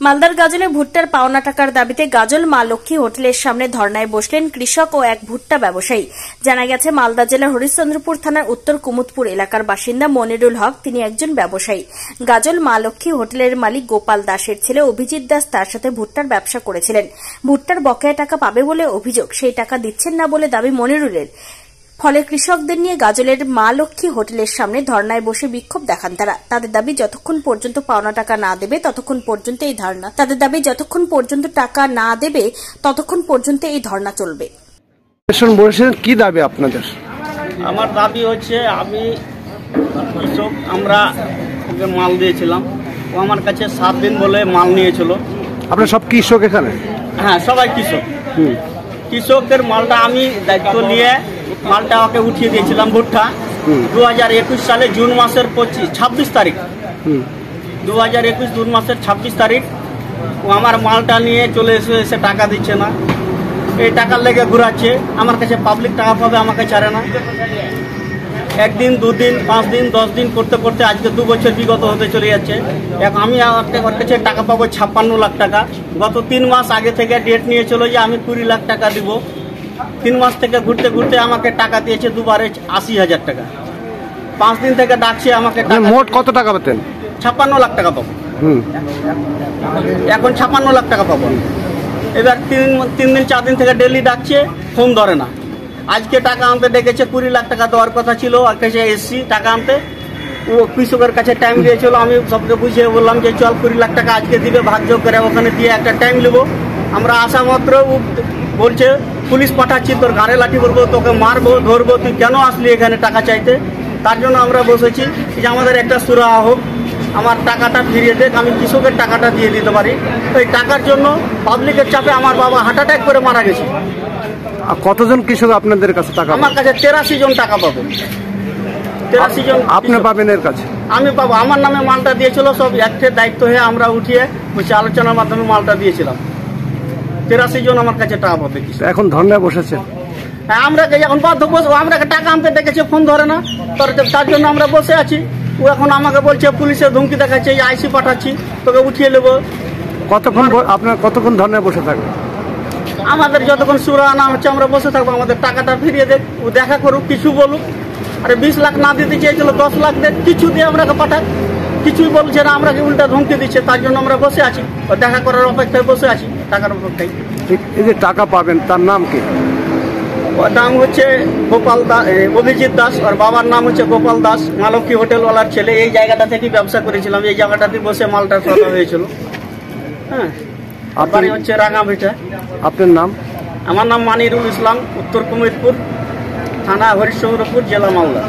মালদার গাজলে ভুট্টার পাওনা টাকার দাবিতে গাজল মা লক্ষ্মী হোটেলের সামনে ধর্নায় বসলেন কৃষক ও এক ভুট্টা ব্যবসায়ী। জানা গেছে, মালদা জেলার হরিশ্চন্দ্রপুর থানার উত্তর কুমুদপুর এলাকার বাসিন্দা মনিরুল হক। তিনি একজন ব্যবসায়ী। গাজল মা লক্ষ্মী হোটেলের মালিক গোপাল দাসের ছেলে অভিজিৎ দাস তার সাথে ভুট্টার ব্যবসা করেছিলেন। ভুট্টার বকেয়া টাকা পাবে বলে অভিযোগ, সেই টাকা দিচ্ছেন না বলে দাবি মনিরুলের। ফলে কৃষকদের নিয়ে গাজলের মা লক্ষ্মী হোটেলের সামনে ধর্নায় বসে বিক্ষোভ দেখান তারা। তাদের দাবি যতক্ষণ পর্যন্ত পাওনা টাকা না দেবে ততক্ষণ পর্যন্ত এই ধর্না চলবে। কি দাবি আপনাদের? আমার দাবি হচ্ছে, আমি কৃষক, আমরা ওকে মাল দিয়েছিলাম, ও আমার কাছে 7 দিন বলে মাল নিয়েছিল। আপনার সব কৃষক এখানে? হ্যাঁ, সবাই কৃষক। কৃষকের মালটা আমি দায়িত্ব নিয়ে মালটা ওকে উঠিয়ে দিয়েছিলাম ভুট্টা 2021 সালে জুন মাসের 26 তারিখ। 2021 জুন মাসের 26 তারিখ ও আমার মালটা নিয়ে চলে এসে টাকা দিচ্ছে না। এই টাকার লেগে ঘুরাচ্ছে, আমার কাছে পাবলিক টাকা পাবে, আমাকে ছাড়ে না। 1 দিন 2 দিন 5 দিন 10 দিন করতে করতে আজকে 2 বছর বিগত হতে চলে যাচ্ছে। এখন আমি ওর কাছে টাকা পাবো 56 লাখ টাকা। গত 3 মাস আগে থেকে ডেট নিয়ে চলো যে আমি 20 লাখ টাকা দিব। 3 মাস থেকে ঘুরতে ঘুরতে আমাকে টাকা দিয়েছে দুবারে 80,000 টাকা। 5 দিন থেকে ডাকছে আমাকে। মোট কত টাকা পেতেন? 56 লাখ টাকা পাবো। এখন 56 লাখ টাকা পাবো। এবার 3 দিন 4 দিন থেকে ডেলি ডাকছে, ফোন ধরে না। আজকে টাকা আনতে ডেকেছে, 20 লাখ টাকা দেওয়ার কথা ছিল, আর কাছে এসছি টাকা আনতে। ও কৃষকের কাছে টাইম দিয়েছিল, আমি সবকে বুঝিয়ে বললাম যে চল 20 লাখ টাকা আজকে দিবে, ভাগযোগ করে ওখানে দিয়ে একটা টাইম নেবো। আমরা আসা মাত্র বলছে পুলিশ পাঠাচ্ছি, তোর ঘাড়ে লাঠি করবো, তোকে মারবো, ধরবো, তুই কেন আসলি এখানে টাকা চাইতে। তার জন্য আমরা বসেছি যে আমাদের একটা সুরাহা হোক, আমার টাকাটা ফিরিয়ে দেখ, আমি কৃষকের টাকাটা দিয়ে দিতে পারি। এই টাকার জন্য পাবলিকের চাপে আমার বাবা হার্ট অ্যাটাক করে মারা গেছে। কতজন কৃষক আপনাদের কাছে টাকা? আমার কাছে 83 জন টাকা পাবে। 83 জন আপনি পাবেন এর কাছে? আমি পাবো। আমার নামে মালটা দিয়েছিল, সব একটা দায়িত্ব হয়ে আমরা উঠিয়ে বসে আলোচনার মাধ্যমে মালটা দিয়েছিলাম। 83 জন আমার কাছে টাকা পাবে। এখন ধর্নায় বসেছে? হ্যাঁ, আমরা এখন বাধ্য বসবো। আমরা টাকা আনতে ডেকেছে, ফোন ধরে না, তার জন্য আমরা বসে আছি। ও এখন আমাকে বলছে পুলিশের ধমকি দেখাচ্ছে, আইসি পাঠাচ্ছি, তোকে উঠিয়ে নেবো। কতক্ষণ ধর্নায় বসে থাকবে? আমাদের যতক্ষণ সুরাহা না হচ্ছে আমরা বসে থাকবো। আমাদের টাকাটা ফিরিয়ে দেখ, ও দেখা করুক, কিছু বলুক। আরে 20 লাখ না দিতে চেয়েছিল, 10 লাখ দেখ, কিছু দিয়ে আমরাকে পাঠাক। কিছুই বলছে না, আমরাকে উল্টা ধমকি দিচ্ছে। তার জন্য আমরা বসে আছি, দেখা করার অপেক্ষায় বসে আছি, টাকার অপেক্ষায়। এই যে টাকা পাবেন, তার নাম কি? ওর নাম হচ্ছে গোপাল দাস, অভিজিৎ দাস। আর বাবার নাম হচ্ছে গোপাল দাস, মা লক্ষ্মী হোটেলওয়ালার ছেলে। এই জায়গাটা থেকে ব্যবসা করেছিলাম, এই জায়গাটাতে বসে মালটা সরা হয়েছিল। হ্যাঁ, বাড়ি হচ্ছে রাঙাভিটা। আপনার নাম? আমার নাম মানিরুল ইসলাম, উত্তর কুমিরপুর থানা, হরিশ্চন্দ্রপুর জেলা, মালদা।